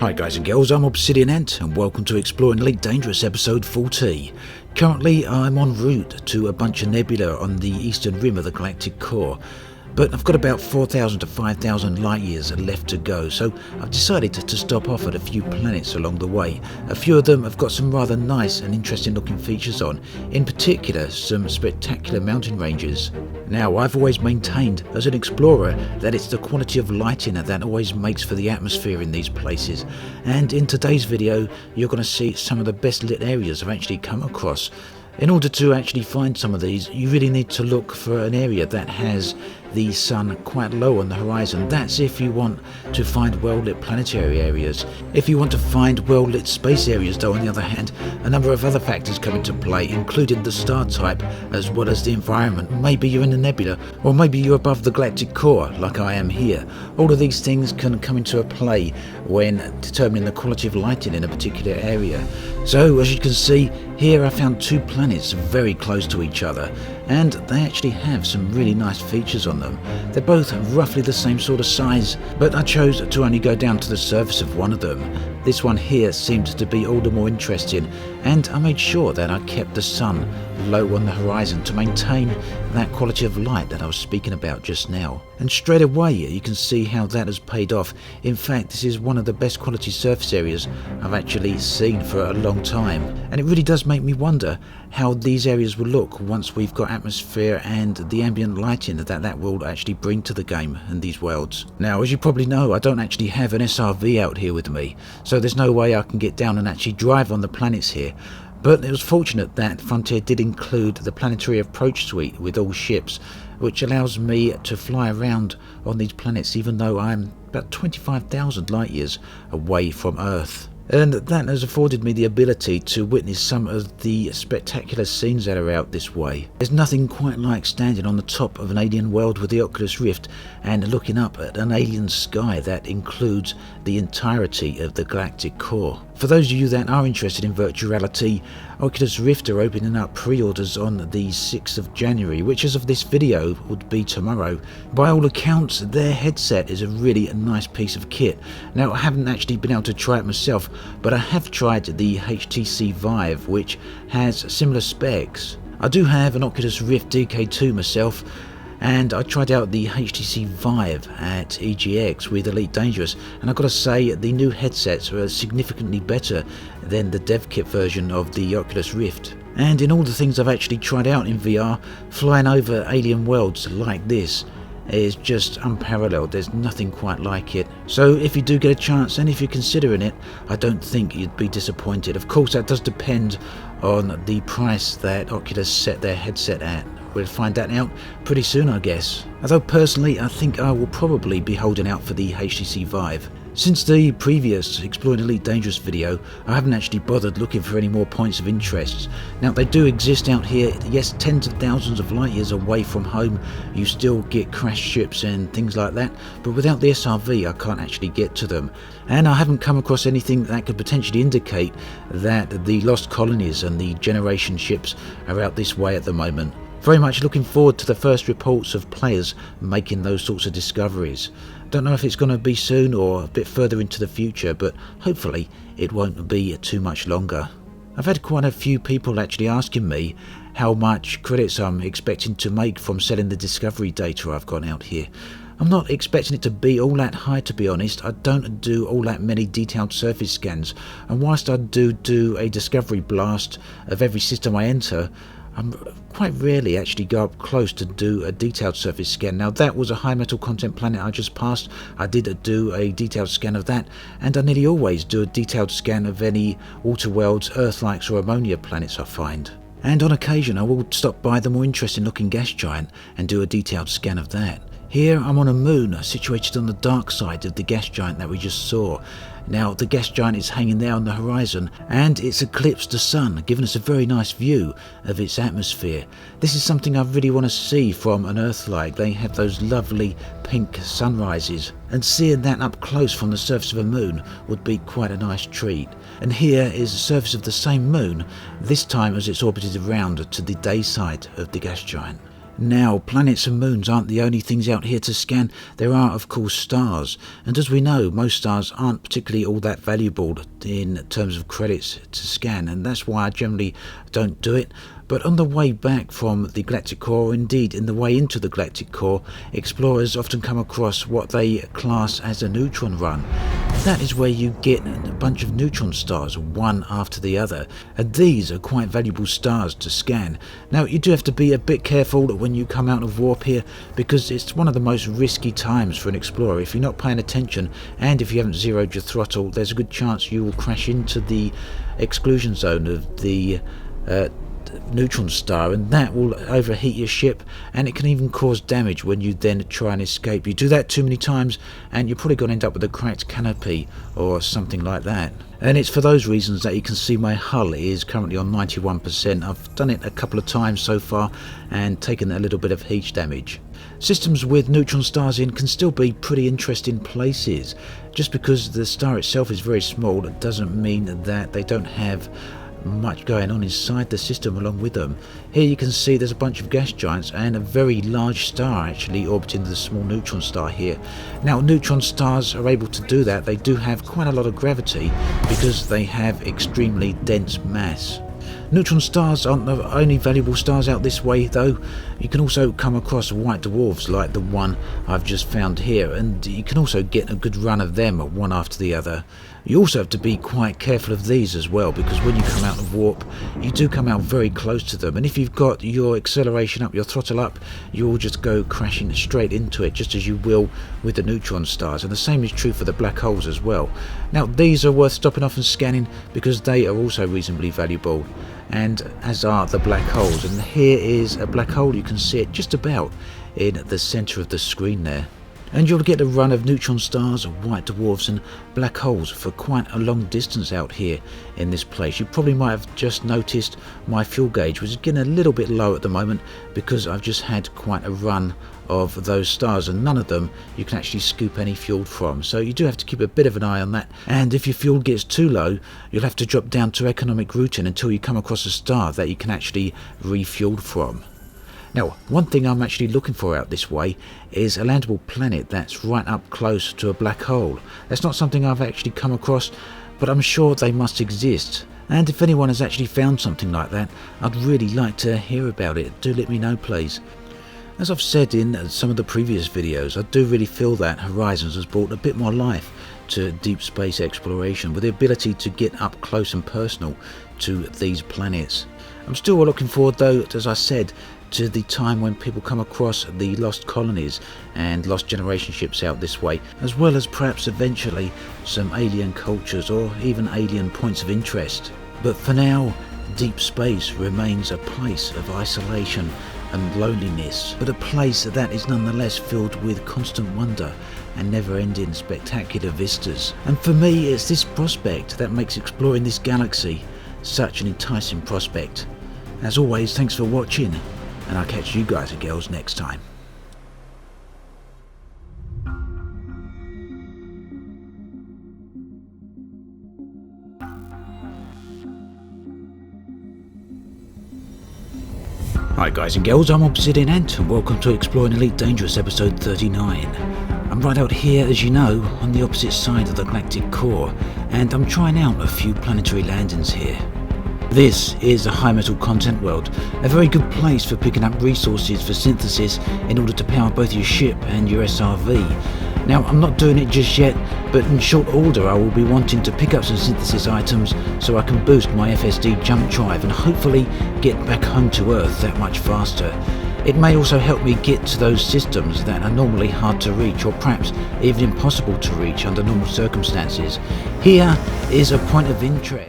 Hi guys and girls, I'm Obsidian Ant and welcome to Exploring Elite Dangerous episode 40. Currently I'm en route to a bunch of nebula on the eastern rim of the galactic core, but I've got about 4,000 to 5,000 light years left to go, so I've decided to stop off at a few planets along the way. A few of them have got some rather nice and interesting looking features on, in particular some spectacular mountain ranges. Now, I've always maintained as an explorer that it's the quality of lighting that always makes for the atmosphere in these places, and in today's video you're going to see some of the best lit areas I've actually come across. In order to actually find some of these, you really need to look for an area that has the sun quite low on the horizon. That's if you want to find well-lit planetary areas. If you want to find well-lit space areas though, on the other hand, a number of other factors come into play, including the star type as well as the environment. Maybe you're in a nebula, or maybe you're above the galactic core like I am here. All of these things can come into play when determining the quality of lighting in a particular area. So as you can see here, I found two planets very close to each other, and they actually have some really nice features on them. They're both roughly the same sort of size, but I chose to only go down to the surface of one of them. This one here seemed to be all the more interesting, and I made sure that I kept the sun low on the horizon to maintain that quality of light that I was speaking about just now. And straight away you can see how that has paid off. In fact, this is one of the best quality surface areas I've actually seen for a long time, and it really does make me wonder how these areas will look once we've got atmosphere and the ambient lighting that will actually bring to the game and these worlds. Now, as you probably know, I don't actually have an SRV out here with me, so there's no way I can get down and actually drive on the planets here. But it was fortunate that Frontier did include the planetary approach suite with all ships, which allows me to fly around on these planets even though I'm about 25,000 light years away from Earth. And that has afforded me the ability to witness some of the spectacular scenes that are out this way. There's nothing quite like standing on the top of an alien world with the Oculus Rift and looking up at an alien sky that includes the entirety of the galactic core. For those of you that are interested in virtual reality, Oculus Rift are opening up pre-orders on the 6th of January, which as of this video would be tomorrow. By all accounts, their headset is a really nice piece of kit. Now, I haven't actually been able to try it myself, but I have tried the HTC Vive, which has similar specs. I do have an Oculus Rift DK2 myself, and I tried out the HTC Vive at EGX with Elite Dangerous, and I've got to say the new headsets are significantly better than the dev kit version of the Oculus Rift. And in all the things I've actually tried out in VR, flying over alien worlds like this is just unparalleled. There's nothing quite like it. So if you do get a chance, and if you're considering it, I don't think you'd be disappointed. Of course, that does depend on the price that Oculus set their headset at. We'll find that out pretty soon, I guess. Although personally, I think I will probably be holding out for the HTC Vive. Since the previous Exploring Elite Dangerous video, I haven't actually bothered looking for any more points of interest. Now, they do exist out here, yes, tens of thousands of light years away from home. You still get crashed ships and things like that, but without the SRV I can't actually get to them. And I haven't come across anything that could potentially indicate that the lost colonies and the generation ships are out this way at the moment. Very much looking forward to the first reports of players making those sorts of discoveries. Don't know if it's going to be soon or a bit further into the future, but hopefully it won't be too much longer. I've had quite a few people actually asking me how much credits I'm expecting to make from selling the discovery data I've got out here. I'm not expecting it to be all that high, to be honest. I don't do all that many detailed surface scans, and whilst I do a discovery blast of every system I enter, I quite rarely actually go up close to do a detailed surface scan. Now, that was a high metal content planet I just passed. I did do a detailed scan of that, and I nearly always do a detailed scan of any water worlds, Earth-likes or ammonia planets I find. And on occasion I will stop by the more interesting looking gas giant and do a detailed scan of that. Here I'm on a moon situated on the dark side of the gas giant that we just saw. Now, the gas giant is hanging there on the horizon, and it's eclipsed the sun, giving us a very nice view of its atmosphere. This is something I really want to see from an Earth-like. They have those lovely pink sunrises, and seeing that up close from the surface of a moon would be quite a nice treat. And here is the surface of the same moon, this time as it's orbited around to the day side of the gas giant. Now, planets and moons aren't the only things out here to scan. There are, of course, stars. And as we know, most stars aren't particularly all that valuable in terms of credits to scan. And that's why I generally don't do it. But on the way back from the galactic core, or indeed in the way into the galactic core, explorers often come across what they class as a neutron run. That is where you get a bunch of neutron stars, one after the other, and these are quite valuable stars to scan. Now, you do have to be a bit careful when you come out of warp here, because it's one of the most risky times for an explorer. If you're not paying attention, and if you haven't zeroed your throttle, there's a good chance you will crash into the exclusion zone of the neutron star, and that will overheat your ship, and it can even cause damage when you then try and escape. You do that too many times and you're probably going to end up with a cracked canopy or something like that. And it's for those reasons that you can see my hull is currently on 91%. I've done it a couple of times so far and taken a little bit of heat damage. Systems with neutron stars in can still be pretty interesting places. Just because the star itself is very small, it doesn't mean that they don't have much going on inside the system along with them. Here you can see there's a bunch of gas giants and a very large star actually orbiting the small neutron star here. Now, neutron stars are able to do that. They do have quite a lot of gravity because they have extremely dense mass. Neutron stars aren't the only valuable stars out this way though. You can also come across white dwarfs like the one I've just found here, and you can also get a good run of them one after the other. You also have to be quite careful of these as well, because when you come out of warp you do come out very close to them, and if you've got your acceleration up, your throttle up, you'll just go crashing straight into it, just as you will with the neutron stars. And the same is true for the black holes as well. Now, these are worth stopping off and scanning because they are also reasonably valuable, and as are the black holes. And here is a black hole. You can see it just about in the center of the screen there. And you'll get a run of neutron stars, white dwarfs and black holes for quite a long distance out here in this place. You probably might have just noticed my fuel gauge, which is getting a little bit low at the moment because I've just had quite a run of those stars, and none of them you can actually scoop any fuel from. So you do have to keep a bit of an eye on that, and if your fuel gets too low you'll have to drop down to economic routing until you come across a star that you can actually refuel from. Now, one thing I'm actually looking for out this way is a landable planet that's right up close to a black hole. That's not something I've actually come across, but I'm sure they must exist. And if anyone has actually found something like that, I'd really like to hear about it. Do let me know, please. As I've said in some of the previous videos, I do really feel that Horizons has brought a bit more life to deep space exploration, with the ability to get up close and personal to these planets. I'm still looking forward though, as I said, to the time when people come across the lost colonies and lost generation ships out this way, as well as perhaps eventually some alien cultures or even alien points of interest. But for now, deep space remains a place of isolation and loneliness, but a place that is nonetheless filled with constant wonder and never-ending spectacular vistas. And for me, it's this prospect that makes exploring this galaxy such an enticing prospect. As always, thanks for watching, and I'll catch you guys and girls next time. Hi guys and girls, I'm Obsidian Ant and welcome to Exploring Elite Dangerous episode 39. I'm right out here, as you know, on the opposite side of the galactic core, and I'm trying out a few planetary landings here. This is a high metal content world, a very good place for picking up resources for synthesis in order to power both your ship and your SRV. Now, I'm not doing it just yet, but in short order I will be wanting to pick up some synthesis items so I can boost my FSD jump drive and hopefully get back home to Earth that much faster. It may also help me get to those systems that are normally hard to reach, or perhaps even impossible to reach under normal circumstances. Here is a point of interest.